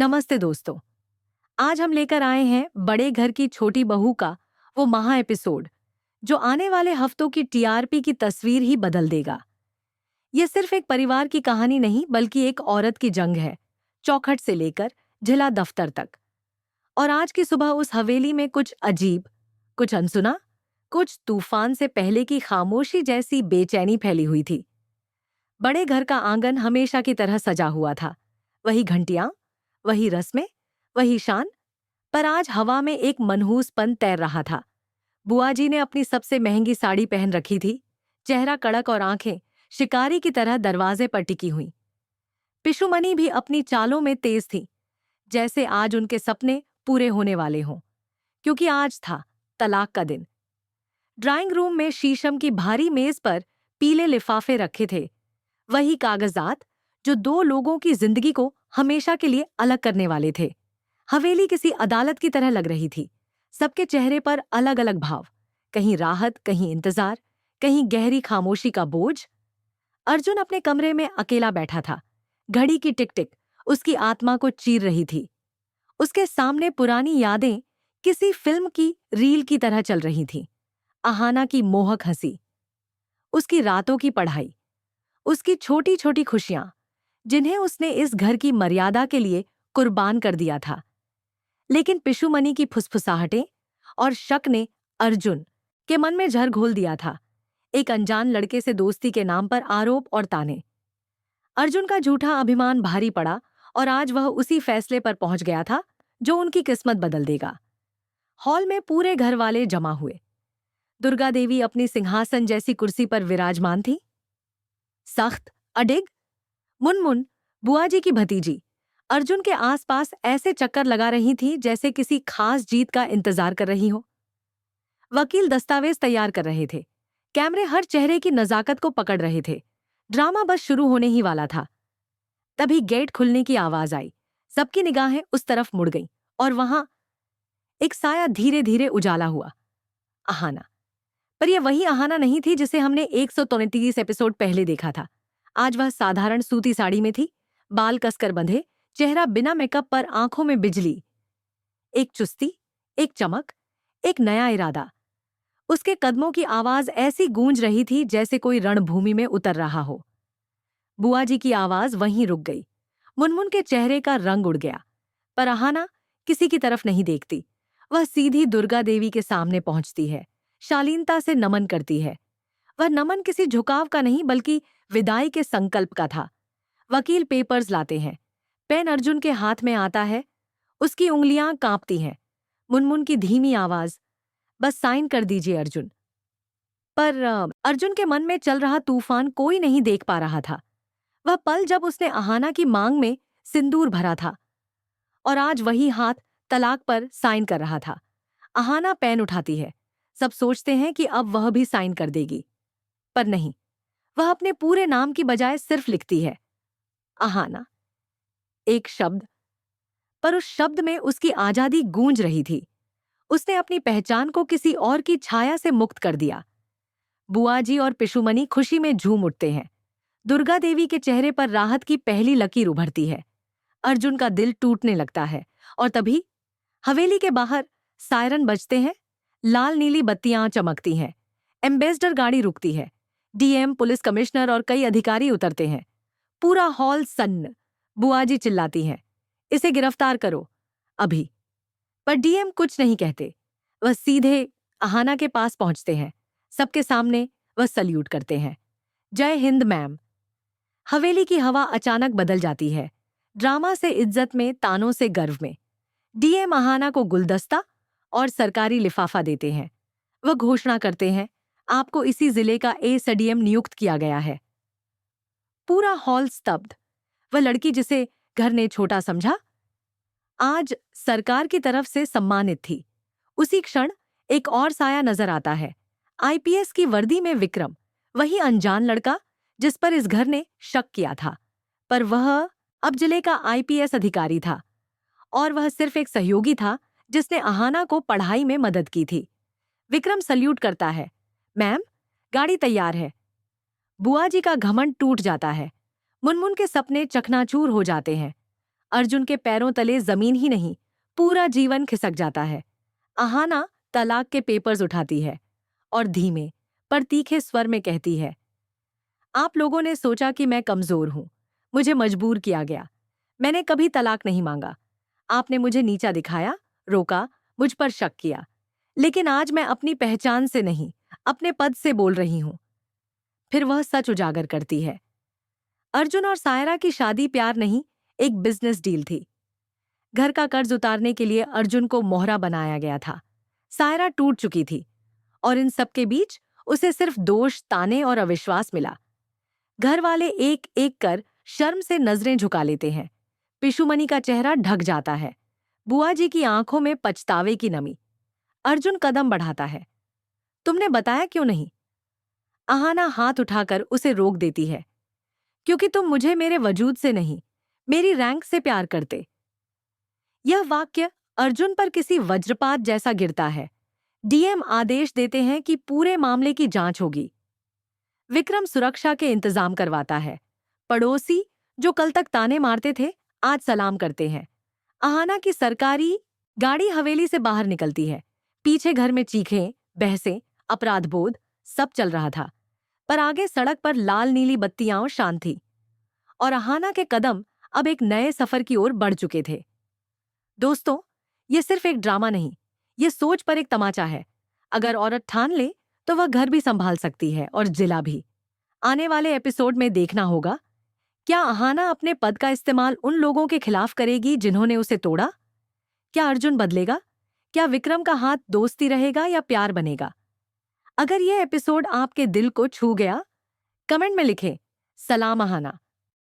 नमस्ते दोस्तों। आज हम लेकर आए हैं बड़े घर की छोटी बहू का वो महा एपिसोड जो आने वाले हफ्तों की टीआरपी की तस्वीर ही बदल देगा। ये सिर्फ एक परिवार की कहानी नहीं बल्कि एक औरत की जंग है, चौखट से लेकर जिला दफ्तर तक। और आज की सुबह उस हवेली में कुछ अजीब, कुछ अनसुना, कुछ तूफान से पहले की खामोशी जैसी बेचैनी फैली हुई थी। बड़े घर का आंगन हमेशा की तरह सजा हुआ था। वही घंटियां, वही रस्में, वही शान। पर आज हवा में एक मनहूसपन तैर रहा था। बुआ जी ने अपनी सबसे महंगी साड़ी पहन रखी थी, चेहरा कड़क और आंखें शिकारी की तरह दरवाजे पर टिकी हुई। पिशुमनी भी अपनी चालों में तेज थी, जैसे आज उनके सपने पूरे होने वाले हों, क्योंकि आज था तलाक का दिन। ड्राइंग रूम में शीशम की भारी मेज पर पीले लिफाफे रखे थे, वही कागजात जो दो लोगों की जिंदगी को हमेशा के लिए अलग करने वाले थे। हवेली किसी अदालत की तरह लग रही थी। सबके चेहरे पर अलग अलग भाव, कहीं राहत, कहीं इंतजार, कहीं गहरी खामोशी का बोझ। अर्जुन अपने कमरे में अकेला बैठा था। घड़ी की टिक टिक उसकी आत्मा को चीर रही थी। उसके सामने पुरानी यादें किसी फिल्म की रील की तरह चल रही थीं। अहाना की मोहक हंसी, उसकी रातों की पढ़ाई, उसकी छोटी छोटी खुशियां जिन्हें उसने इस घर की मर्यादा के लिए कुर्बान कर दिया था। लेकिन पिशुमनी की फुसफुसाहटें और शक ने अर्जुन के मन में जहर घोल दिया था। एक अनजान लड़के से दोस्ती के नाम पर आरोप और ताने। अर्जुन का झूठा अभिमान भारी पड़ा और आज वह उसी फैसले पर पहुंच गया था जो उनकी किस्मत बदल देगा। हॉल में पूरे घर वाले जमा हुए। दुर्गा देवी अपनी सिंहासन जैसी कुर्सी पर विराजमान थी। सख्त, अडिग, मुनमुन, बुआ जी की भतीजी, अर्जुन के आसपास ऐसे चक्कर लगा रही थी जैसे किसी खास जीत का इंतजार कर रही हो। वकील दस्तावेज तैयार कर रहे थे। कैमरे हर चेहरे की नजाकत को पकड़ रहे थे। ड्रामा बस शुरू होने ही वाला था। तभी गेट खुलने की आवाज आई। सबकी निगाहें उस तरफ मुड़ गईं और वहां एक साया धीरे धीरे उजाला हुआ। अहाना। पर यह वही अहाना नहीं थी जिसे हमने 133 एपिसोड पहले देखा था। आज वह साधारण सूती साड़ी में थी, बाल कसकर बंधे, चेहरा बिना मेकअप पर, आंखों में बिजली। एक चुस्ती, एक चमक, एक नया इरादा। उसके कदमों की आवाज ऐसी गूंज रही थी जैसे कोई रणभूमि में उतर रहा हो। बुआ जी की आवाज वहीं रुक गई। मुनमुन के चेहरे का रंग उड़ गया। पर अहाना किसी की तरफ नहीं देखती। वह सीधी दुर्गा देवी के सामने पहुंचती है, शालीनता से नमन करती है। वह नमन किसी झुकाव का नहीं बल्कि विदाई के संकल्प का था। वकील पेपर्स लाते हैं। पेन अर्जुन के हाथ में आता है। उसकी उंगलियां कांपती हैं। मुनमुन की धीमी आवाज, बस साइन कर दीजिए अर्जुन। पर अर्जुन के मन में चल रहा तूफान कोई नहीं देख पा रहा था। वह पल जब उसने अहाना की मांग में सिंदूर भरा था और आज वही हाथ तलाक पर साइन कर रहा था। अहाना पेन उठाती है। सब सोचते हैं कि अब वह भी साइन कर देगी, पर नहीं। वह अपने पूरे नाम की बजाय सिर्फ लिखती है अहाना। एक शब्द, पर उस शब्द में उसकी आजादी गूंज रही थी। उसने अपनी पहचान को किसी और की छाया से मुक्त कर दिया। बुआ जी और पिशुमनी खुशी में झूम उठते हैं। दुर्गा देवी के चेहरे पर राहत की पहली लकीर उभरती है। अर्जुन का दिल टूटने लगता है। और तभी हवेली के बाहर सायरन बजते हैं। लाल नीली बत्तियां चमकती हैं। एम्बेसडर गाड़ी रुकती है। डीएम, पुलिस कमिश्नर और कई अधिकारी उतरते हैं। पूरा हॉल सन्न। बुआ जी चिल्लाती हैं, इसे गिरफ्तार करो अभी। पर डीएम कुछ नहीं कहते। वह सीधे अहाना के पास पहुंचते हैं। सबके सामने वह सल्यूट करते हैं। जय हिंद मैम। हवेली की हवा अचानक बदल जाती है। ड्रामा से इज्जत में, तानों से गर्व में। डीएम अहाना को गुलदस्ता और सरकारी लिफाफा देते हैं। वह घोषणा करते हैं, आपको इसी जिले का एसडीएम नियुक्त किया गया है। पूरा हॉल स्तब्ध। वह लड़की जिसे घर ने छोटा समझा, आज सरकार की तरफ से सम्मानित थी। उसी क्षण एक और साया नजर आता है। आईपीएस की वर्दी में विक्रम, वही अनजान लड़का जिस पर इस घर ने शक किया था। पर वह अब जिले का आईपीएस अधिकारी था और वह सिर्फ एक सहयोगी था जिसने अहाना को पढ़ाई में मदद की थी। विक्रम सल्यूट करता है, मैम गाड़ी तैयार है। बुआ जी का घमंड टूट जाता है। मुनमुन के सपने चकनाचूर हो जाते हैं। अर्जुन के पैरों तले जमीन ही नहीं, पूरा जीवन खिसक जाता है। अहाना तलाक के पेपर्स उठाती है और धीमे पर तीखे स्वर में कहती है, आप लोगों ने सोचा कि मैं कमजोर हूं, मुझे मजबूर किया गया। मैंने कभी तलाक नहीं मांगा। आपने मुझे नीचा दिखाया, रोका, मुझ पर शक किया। लेकिन आज मैं अपनी पहचान से नहीं, अपने पद से बोल रही हूं। फिर वह सच उजागर करती है। अर्जुन और सायरा की शादी प्यार नहीं, एक बिजनेस डील थी। घर का कर्ज उतारने के लिए अर्जुन को मोहरा बनाया गया था। सायरा टूट चुकी थी और इन सब के बीच उसे सिर्फ दोष, ताने और अविश्वास मिला। घर वाले एक एक कर शर्म से नजरें झुका लेते हैं। पिशुमणि का चेहरा ढक जाता है। बुआ जी की आंखों में पछतावे की नमी। अर्जुन कदम बढ़ाता है। तुमने बताया क्यों नहीं? अहाना हाथ उठाकर उसे रोक देती है। क्योंकि तुम मुझे मेरे वजूद से नहीं, मेरी रैंक से प्यार करते। यह वाक्य अर्जुन पर किसी वज्रपात जैसा गिरता है। डीएम आदेश देते हैं कि पूरे मामले की जांच होगी। विक्रम सुरक्षा के इंतजाम करवाता है। पड़ोसी जो कल तक ताने मारते थे, आज सलाम करते हैं। अहाना की सरकारी गाड़ी हवेली से बाहर निकलती है। पीछे घर में चीखें, बहसें, अपराध बोध सब चल रहा था। पर आगे सड़क पर लाल नीली बत्तियां शांत थी और अहाना के कदम अब एक नए सफर की ओर बढ़ चुके थे। दोस्तों, ये सिर्फ एक ड्रामा नहीं, ये सोच पर एक तमाचा है। अगर औरत ठान ले तो वह घर भी संभाल सकती है और जिला भी। आने वाले एपिसोड में देखना होगा, क्या अहाना अपने पद का इस्तेमाल उन लोगों के खिलाफ करेगी जिन्होंने उसे तोड़ा? क्या अर्जुन बदलेगा? क्या विक्रम का हाथ दोस्ती रहेगा या प्यार बनेगा? अगर यह एपिसोड आपके दिल को छू गया, कमेंट में लिखें, सलाम अहाना।